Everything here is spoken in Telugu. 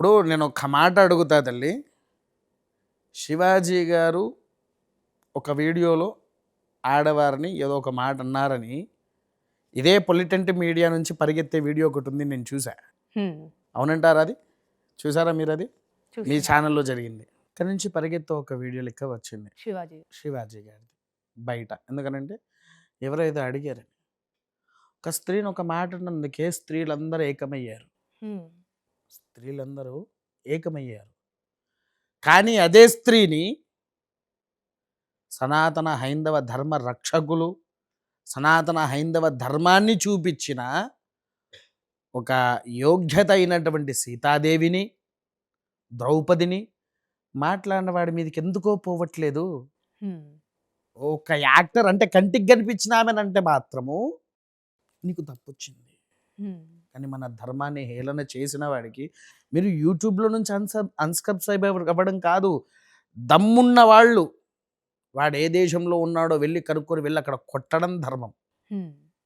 ఇప్పుడు నేను ఒక మాట అడుగుతా తల్లి. శివాజీ గారు ఒక వీడియోలో ఆడవారిని ఏదో ఒక మాట అన్నారని ఇదే పొలిటెంట్ మీడియా నుంచి పరిగెత్తే వీడియో ఒకటి ఉంది, నేను చూసా. అవునంటారా? అది చూసారా మీరు? అది మీ ఛానల్లో జరిగింది. ఇక్కడ నుంచి పరిగెత్తే ఒక వీడియో లెక్క వచ్చింది శివాజీ గారిది బయట. ఎందుకనంటే ఎవరైతే అడిగారని ఒక స్త్రీని ఒక మాట అన్నందుకే స్త్రీలందరూ ఏకమయ్యారు. స్త్రీలందరూ ఏకమయ్యారు. కానీ అదే స్త్రీని సనాతన హైందవ ధర్మ రక్షకులు, సనాతన హైందవ ధర్మాన్ని చూపించిన ఒక యోగ్యత అయినటువంటి సీతాదేవిని, ద్రౌపదిని మాట్లాడిన వాడి మీదకి ఎందుకో పోవట్లేదు. ఒక యాక్టర్ అంటే కంటికి కనిపించిన ఆమెనంటే మాత్రము నీకు తప్పొచ్చింది. కానీ మన ధర్మాన్ని హేళన చేసిన వాడికి మీరు యూట్యూబ్లో నుంచి అన్సబ్స్క్రైబ్ అవ్వడం కాదు, దమ్మున్న వాళ్ళు వాడు ఏ దేశంలో ఉన్నాడో వెళ్ళి కనుక్కొని వెళ్ళి అక్కడ కొట్టడం ధర్మం.